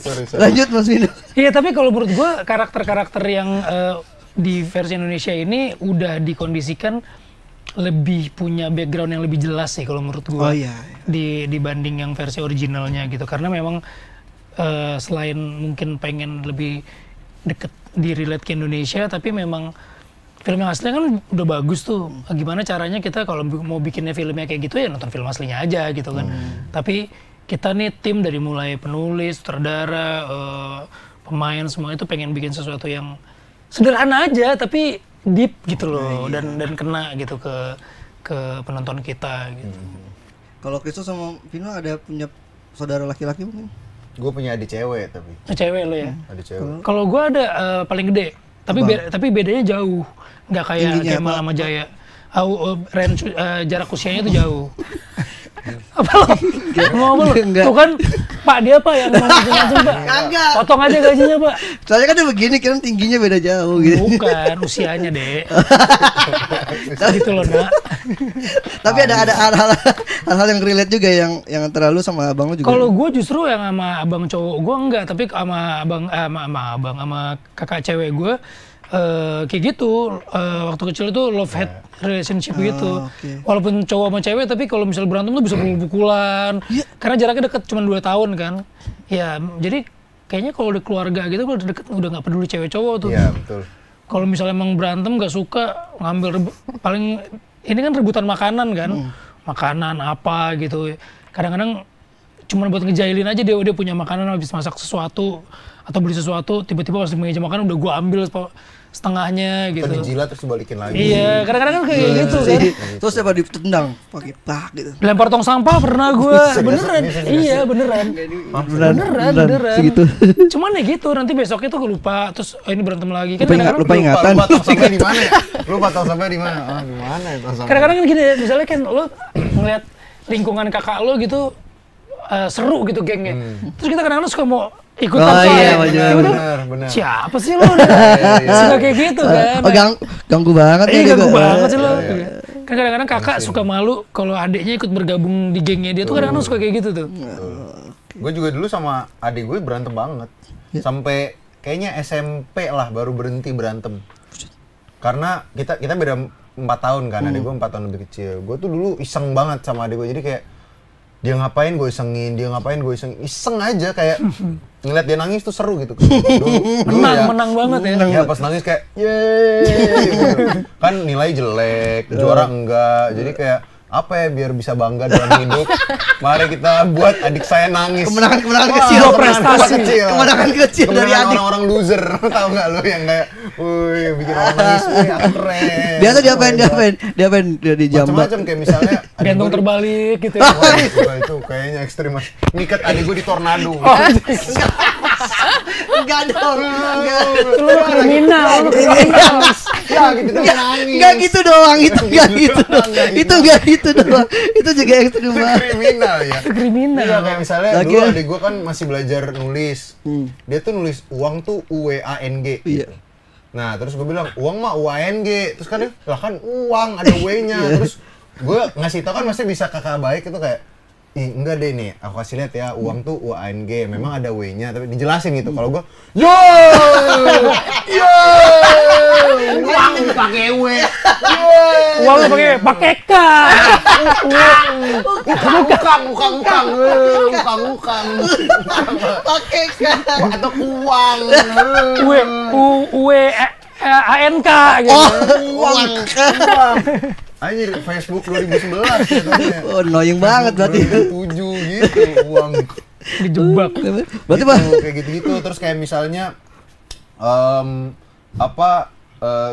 Sorry. Lanjut Mas Vino. Iya, tapi kalau menurut gua karakter-karakter yang di versi Indonesia ini udah dikondisikan lebih punya background yang lebih jelas sih kalau menurut gua. Oh iya. Dibanding yang versi originalnya gitu, karena memang selain mungkin pengen lebih deket di relate ke Indonesia, tapi memang film yang aslinya kan udah bagus tuh. Gimana caranya kita kalau mau bikinnya filmnya kayak gitu ya nonton film aslinya aja gitu kan. Tapi kita nih tim dari mulai penulis, sutradara, pemain semua itu pengen bikin sesuatu yang sederhana aja tapi deep gitu loh, dan kena gitu ke penonton kita gitu. Kalau Kristo sama Vino ada punya saudara laki-laki mungkin? Gue punya adik cewek tapi. Cewek lo ya? Adik cewek. Kalau gue ada paling gede, tapi bedanya jauh, nggak kayak Kemal sama Jaya. Jarak usianya itu jauh. Apa lo? Mau apa lo? Tuh kan Pak, dia Pak yang ngomong macam-macam Pak. Kagak. Potong aja gajinya Pak. Soalnya kan dia begini kan tingginya beda jauh gitu. Bukan, usianya Dek. Gitu loh Nak. Tapi ada hal-hal yang relate juga yang antara lu sama abang lu juga. Kalau gue justru yang sama abang cowok gue enggak, tapi sama sama kakak cewek gue kayak gitu. Waktu kecil itu love hate relationship gitu. Okay. Walaupun cowok sama cewek, tapi kalau misalnya berantem tuh bisa pukul-pukulan. Karena jaraknya deket, cuma 2 tahun kan. Ya, jadi kayaknya kalau di keluarga gitu kalau deket udah nggak peduli cewek cowok tuh. Iya, betul. Kalau misalnya emang berantem nggak suka, ngambil paling ini kan rebutan makanan kan. Makanan apa gitu. Kadang-kadang cuma buat ngejailin aja dia punya makanan habis masak sesuatu atau beli sesuatu, tiba-tiba pas di meja makan udah gua ambil setengahnya gitu. Kan dijilat terus dibalikin lagi. Iya, kadang-kadang kan kayak gitu kan. Terus siapa ditendang pakai pak gitu. Lempar tong sampah pernah gua. Beneran. Iya, beneran. Beneran. Segitu. Cuman ya gitu, nanti besoknya tuh lupa, terus ini berantem lagi. Kan Lupa ingatan. Lupa tong sampah di mana ya? Lupa tong sampah di mana? Ah, di mana ya tong sampah? Kadang-kadang kan gini, misalnya kan lo ngeliat lingkungan kakak lo gitu seru gitu gengnya. Terus kita kadang-kadang suka mau ikutan benar. Siapa sih lo? Suka kayak gitu kan. Ganggu banget ya. Ganggu banget sih lo. Kan kadang-kadang kakak suka malu kalau adiknya ikut bergabung di gengnya dia tuh kadang-kadang suka kayak gitu tuh. Gue juga dulu sama adik gue berantem banget. Sampai kayaknya SMP lah baru berhenti berantem. Karena kita beda 4 tahun kan, adik gue 4 tahun lebih kecil. Gue tuh dulu iseng banget sama adik gue, jadi kayak dia ngapain gue isengin, iseng aja kayak ngeliat dia nangis tuh seru gitu. Menang banget ya. Ya pas nangis kayak yeay gitu. Kan nilai jelek, juara enggak, jadi kayak apa ya biar bisa bangga dalam hidup. Mari kita buat adik saya nangis. Kemenangan kecil, prestasi. Kemenangan kecil dari adik. Orang-orang loser, tahu nggak lu yang kayak, wih bikin orang nangis, wih aku keren. Biasa diapain dia di jambat. Macam-macam kayak misalnya gantung terbalik gitu ya. Wah, itu kayaknya ekstrim mas. Niket adik gue di tornado. Enggak dong. Lu kriminal. Ya gitu kan nangis. Enggak gitu doang, itu enggak gitu doang. Itu enggak gitu doang. Itu juga ekstrim banget. Kriminal ya. Kriminal. Iya kayak misalnya dulu adik gue kan masih belajar nulis. Dia tuh nulis uang tuh UWANG. Iya. Nah terus gue bilang uang mah UANG. Terus kan dia lah kan uang ada W-nya. Terus gue ngasih tau kan masih bisa kakak baik itu kayak enggak deh nih, aku kasih lihat ya, uang tuh UANG, memang ada W-nya, tapi dijelasin gitu. Kalau gua, uang pakai W, uang pakai K, bukan, pakai K, atau uang, ANK gitu. Uang. Anjir, Facebook 2011 katanya. Oh, annoying banget berarti. 2007 gitu, uang. Dijebak. Berarti Gitu, Pak. kayak gitu-gitu. Terus kayak misalnya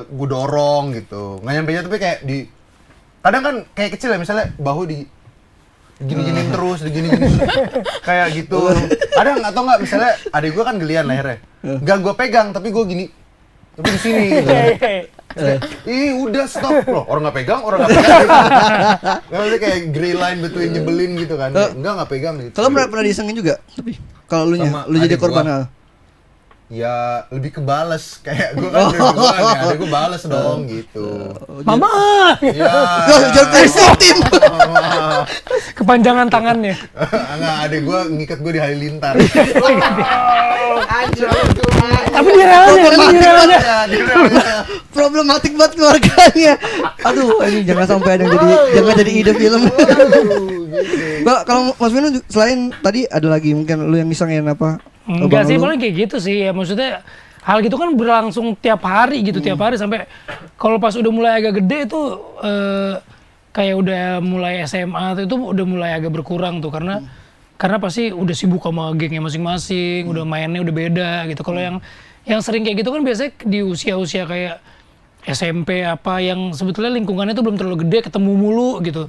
gue dorong gitu. Nggak nyampe tapi kayak di kadang kan kayak kecil ya, misalnya bahu di gini-giniin terus, digini-gini kayak gitu. Ada nggak, atau nggak misalnya adik gue kan gelian lehernya, nggak gue pegang tapi gue gini, tapi di sini gitu. Ih udah stop loh, orang nggak pegang. Nggak maksudnya kayak gray line between nyebelin gitu kan. Nggak pegang gitu. Kalau pernah disengin juga, tapi kalau lu Sama lu jadi adik korban. gua. Ya lebih ke bales, kayak gue kan udah duluan ya, adik gue bales dong gitu. Mama. Ya. Jangan victim. Kepanjangan tangannya. Enggak, adik gue ngikat gue di halilintar. Tapi di relanya. Problematik banget keluarganya. Aduh, ini jangan sampai ada yang jadi ide film. Mbak, kalau Mas Vino selain tadi ada lagi mungkin lu yang ngisengin apa? Enggak sih, paling kayak gitu sih ya, maksudnya hal gitu kan berlangsung tiap hari gitu, tiap hari sampai kalau pas udah mulai agak gede itu kayak udah mulai SMA itu udah mulai agak berkurang tuh karena pasti udah sibuk sama gengnya masing-masing, udah mainnya udah beda gitu. Kalau yang sering kayak gitu kan biasanya di usia-usia kayak SMP apa yang sebetulnya lingkungannya tuh belum terlalu gede, ketemu mulu gitu.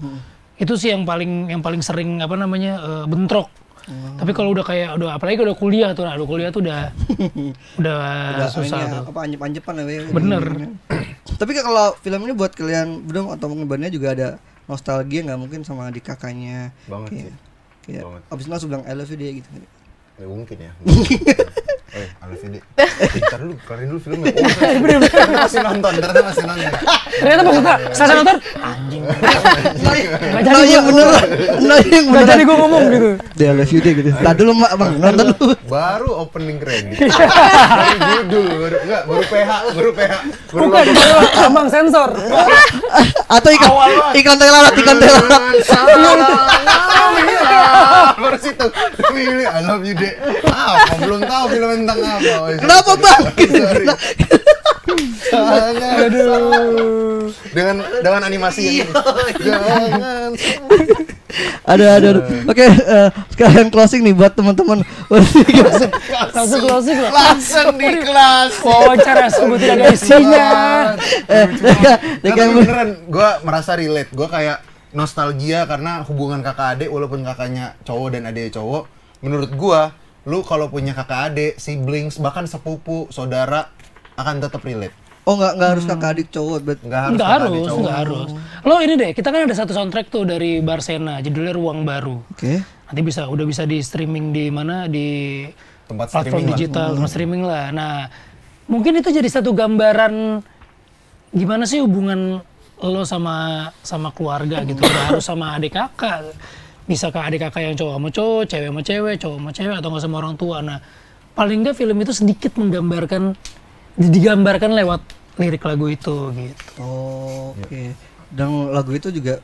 Itu sih yang paling sering apa namanya bentrok. Tapi kalau udah kayak apalagi udah kuliah tuh, kuliah tuh udah susah tuh. Apa anjep-anjepan ya. Bener. Tapi kalau film ini buat kalian belum atau mungkin bandnya juga ada nostalgia nggak mungkin sama adik kakaknya? Banget sih. Kayak Banget. abis itu langsung bilang I love you dia gitu. Ya mungkin ya. Alif ini. Bentar dulu, kelarin dulu filmnya. Oh, ternyata masih nonton. Ternyata pas selesai nonton, anjing. Nah yang bener. Nggak jadi gue ngomong gitu. Dia love you dia gitu. Tadi dulu Bang, nonton dulu. Baru opening credit. Baru judul, baru PH. Bukan, abang sensor. Atau iklan telalat. Baru situ. Ini I love you deh. Apa belum tahu film tentang apa. Kenapa Bang? Aduh. Dengan animasi yang jangan. Aduh. Oke, sekalian closing nih buat teman-teman. Langsung closing loh. Langsung di kelas. Wawancara sebut tidak ada isinya. Tapi beneran, gue merasa relate. Gue kayak nostalgia karena hubungan kakak adik, walaupun kakaknya cowok dan adiknya cowok. Menurut gue, lu kalau punya kakak adik, siblings, bahkan sepupu, saudara akan tetap relate. Oh nggak harus kakak adik cowok, Nggak harus. Lo ini deh, kita kan ada satu soundtrack tuh dari Barsena, judulnya Ruang Baru. Oke. Nanti udah bisa di streaming di mana, di Tempat platform streaming digital, tempat streaming lah. Nah, mungkin itu jadi satu gambaran gimana sih hubungan lo sama keluarga gitu. Nggak harus sama adik kakak. Bisa ke adik kakak yang cowok sama cowok, cewek sama cewek, cowok sama cewek, atau nggak sama orang tua. Nah, paling nggak film itu sedikit digambarkan lewat lirik lagu itu gitu. Oh, oke. Dan lagu itu juga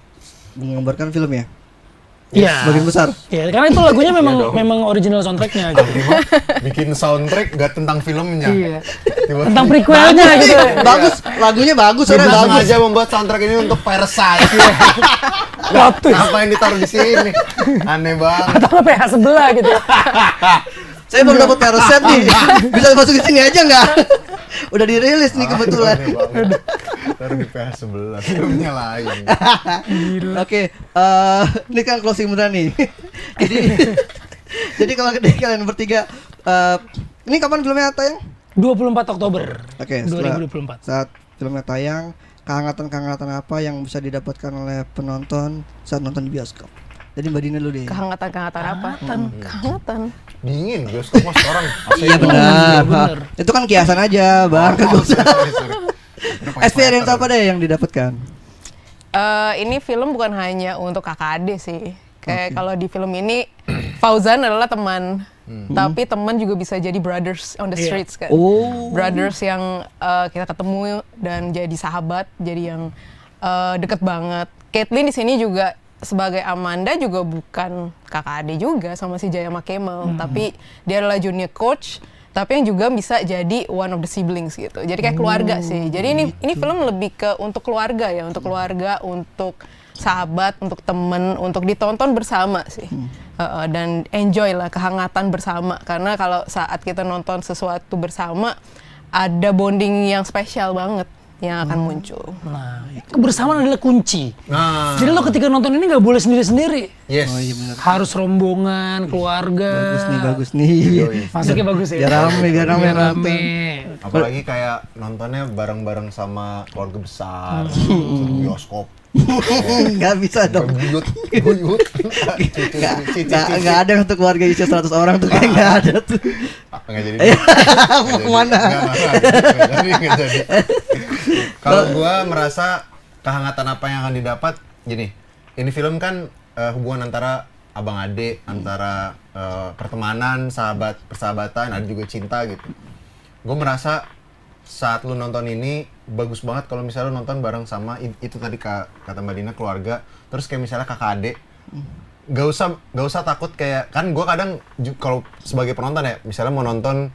menggambarkan film ya? Iya. Sebagian besar. Iya, karena itu lagunya memang original soundtracknya gitu. Bikin soundtrack gak tentang filmnya. Iya. Tentang prequelnya gitu. Bagus, lagunya bagus, Dia bagus. sengaja membuat soundtrack ini untuk Parasite. Plot twist. Apa yang ditaruh di sini? Aneh banget. Atau nggak PH sebelah gitu. Saya baru dapat karoset nih. Bisa masuk di sini aja nggak? Udah dirilis nih kebetulan. Taruh di PH sebelah, filmnya lain. Oke, ini kan closing beneran nih. Jadi kalau kalian bertiga, ini kapan filmnya tayang? 24 Oktober. Oke, 2024. Saat filmnya tayang, kehangatan apa yang bisa didapatkan oleh penonton saat nonton di bioskop? Jadi Mbak Dina dulu deh. Kehangatan apa? Kehangatan. Dingin bioskop mas sekarang. Iya benar. Itu kan kiasan aja, Bang. Experience apa deh yang didapatkan? Ini film bukan hanya untuk kakak adik sih. Kayak kalau di film ini Fauzan adalah teman, tapi teman juga bisa jadi brothers on the streets kan. Brothers yang kita ketemu dan jadi sahabat, jadi yang deket banget. Caitlyn di sini juga sebagai Amanda juga bukan kakak adik juga sama si Jaya sama Kemal, tapi dia adalah junior coach tapi yang juga bisa jadi one of the siblings gitu. Jadi kayak keluarga sih. Jadi ini film lebih ke untuk keluarga ya, untuk keluarga, untuk sahabat, untuk temen, untuk ditonton bersama sih. Dan enjoy lah kehangatan bersama, karena kalau saat kita nonton sesuatu bersama ada bonding yang spesial banget yang akan muncul. Nah, kebersamaan adalah kunci. Nah. Jadi lo ketika nonton ini nggak boleh sendiri-sendiri. Yes. Oh iya benar. Harus rombongan, keluarga. Bagus nih. Masuknya bagus ya. Biar rame nonton. Apalagi kayak nontonnya bareng-bareng sama keluarga besar, bioskop. Nggak bisa dong. Buyut. Nggak ada untuk keluarga isi 100 orang tuh kayak nggak ada tuh. Nggak jadi. Mau kemana? Nggak jadi. Kalau gua merasa kehangatan apa yang akan didapat, gini, ini film kan hubungan antara abang adik, antara pertemanan, persahabatan, ada juga cinta gitu. Gue merasa saat lu nonton ini bagus banget kalau misalnya lu nonton bareng sama itu tadi kata Mbak Dina, keluarga, terus kayak misalnya kakak adik. Gak usah takut, kayak kan gue kadang kalau sebagai penonton ya, misalnya mau nonton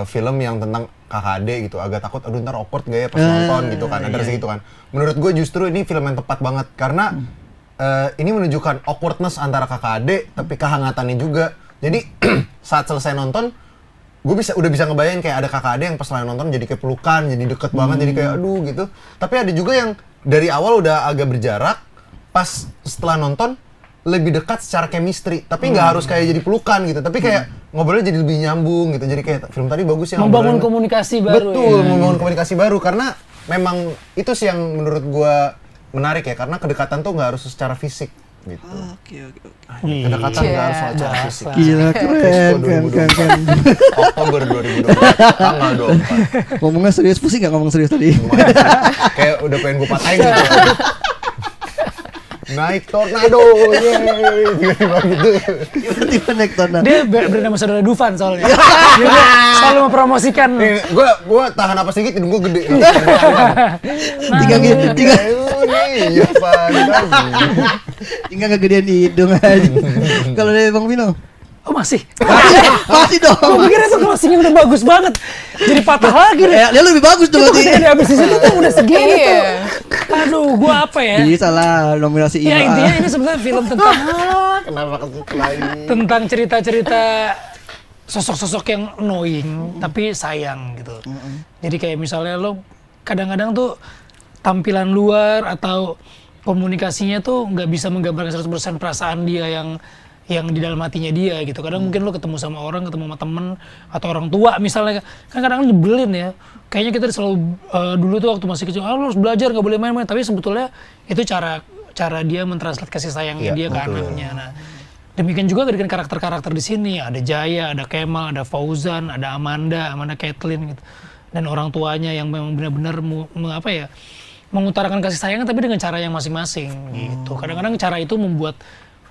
film yang tentang kakak adik gitu, agak takut aduh ntar awkward gak ya pas nonton gitu kan, ada rasa gitu kan. Menurut gue justru ini film yang tepat banget karena ini menunjukkan awkwardness antara kakak adik tapi kehangatannya juga. Jadi saat selesai nonton gue udah bisa ngebayang kayak ada kakak adik yang pas selesai nonton jadi kayak pelukan, jadi deket banget, jadi kayak aduh gitu. Tapi ada juga yang dari awal udah agak berjarak, pas setelah nonton lebih dekat secara chemistry, tapi nggak harus kayak jadi pelukan gitu, tapi kayak ngobrolnya jadi lebih nyambung gitu. Jadi kayak film tadi bagus ya, membangun komunikasi baru. Betul, membangun komunikasi baru, karena memang itu sih yang menurut gua menarik ya, karena kedekatan tuh nggak harus secara fisik gitu. Oke. Kedekatan nggak harus secara fisik. Gila, keren. Oktober 2024, tanggal 24. Ngomongnya serius, pusing nggak ngomong serius tadi? Kayak udah pengen gua patahin gitu. Naik tornado, yeay, tiba-tiba gitu. Tiba-tiba naik tornado. Dia bernama saudara Dufan soalnya. Dia selalu mempromosikan. Nih, gua tahan apa sedikit, hidung gua gede. Tinggal Iya, Pak. Tinggal kegedean di hidung aja. Kalau dari Bang Vino? Oh masih? Masih dong. Gue pikir itu closingnya udah bagus banget. Jadi patah lagi deh. Dia lebih bagus tuh Itu berarti. ketika dia habis di situ tuh udah segini Iya. tuh. Aduh, gua apa ya? Bisa lah nominasi Ya IMA. intinya ini sebenarnya film tentang Kenapa kesini lagi? tentang cerita-cerita sosok-sosok yang annoying tapi sayang gitu. Jadi kayak misalnya lo kadang-kadang tuh tampilan luar atau komunikasinya tuh nggak bisa menggambarkan 100% perasaan dia yang di dalam hatinya dia gitu. Kadang mungkin lo ketemu sama orang, ketemu sama temen atau orang tua misalnya, kan kadang-kadang nyebelin ya. Kayaknya kita selalu dulu tuh waktu masih kecil, lo harus belajar, nggak boleh main-main. Tapi sebetulnya itu cara dia mentranslate kasih sayangnya dia ke anaknya. Nah, demikian juga dengan karakter-karakter di sini. Ada Jaya, ada Kemal, ada Fauzan, ada Amanda Kathleen gitu. Dan orang tuanya yang memang benar-benar mengutarakan kasih sayangnya tapi dengan cara yang masing-masing gitu. Kadang-kadang cara itu membuat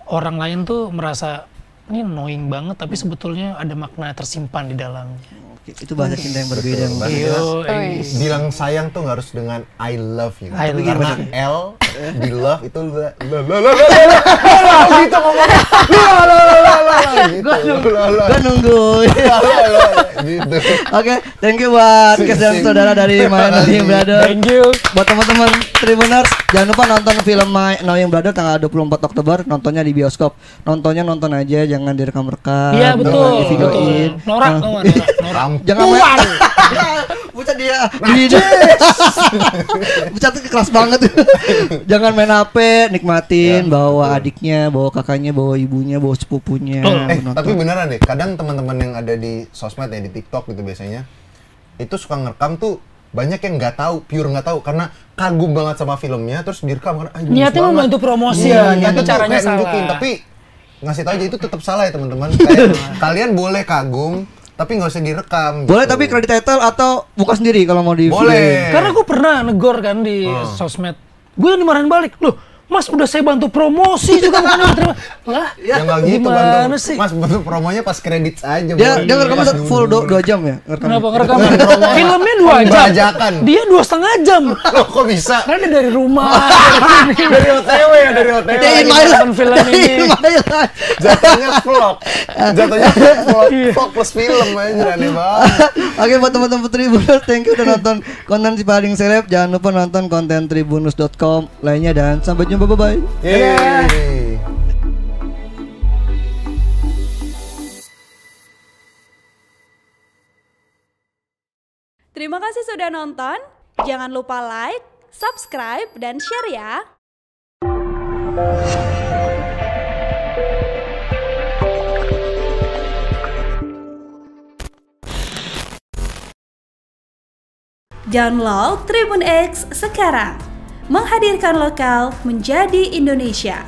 orang lain tuh merasa ini annoying banget tapi sebetulnya ada makna tersimpan di dalamnya. Itu bahasa cinta yang berbeda. Bilang sayang tuh nggak harus dengan I love you. I love Karena you. L di love itu gitu ngomongnya. Gue nunggu. Gitu. Oke, thank you buat Kes dan saudara dari My Annoying Brother. Thank you. Buat teman-teman Tribuners, jangan lupa nonton film My Annoying Brother tanggal 24 Oktober, nontonnya di bioskop. Nontonnya nonton aja, jangan direkam-rekam. Iya betul. Videoin. Norak. Jangan main. Bucat dia. Bucat tuh keras banget. Jangan main HP, nikmatin, bawa adiknya, bawa kakaknya, bawa ibunya, bawa sepupunya. Tapi beneran deh, kadang teman-teman yang ada di sosmed ya, di TikTok gitu biasanya, itu suka ngerekam tuh banyak yang nggak tahu, pure nggak tahu karena kagum banget sama filmnya, terus direkam karena Niatnya membantu promosi ya, niatnya tapi caranya salah. nunjukin, tapi ngasih tahu aja itu tetap salah ya teman-teman. Kayak kalian boleh kagum, tapi nggak usah direkam. Boleh gitu. tapi kredit title atau buka sendiri kalau mau di Boleh. Karena gue pernah negor kan di sosmed. Gue yang dimarahin balik. Loh, Mas udah saya bantu promosi juga bukan terima. Lah, Ya nggak gitu gimana bantu. sih? Mas bantu promonya pas kredit aja. Dia Boy. ngerekam Pas full mundur. 2 jam ya? Ngerekam. Kenapa ngerekam? Filmnya 2 jam. Pembajakan. Dia 2,5 jam. Loh, kok bisa? Karena dia dari rumah. Dari OTW ya, dari OTW. Day in my life. nonton film Day ini. in my life. Jatuhnya vlog. Jatuhnya vlog plus film aja, aneh banget. Oke, buat teman-teman Tribuners, thank you udah nonton konten si paling seleb. Jangan lupa nonton konten tribunus.com lainnya dan sampai jumpa, bye-bye. Yeay. Terima kasih sudah nonton. Jangan lupa like, subscribe, dan share ya. Download Tribun X sekarang. Menghadirkan lokal menjadi Indonesia.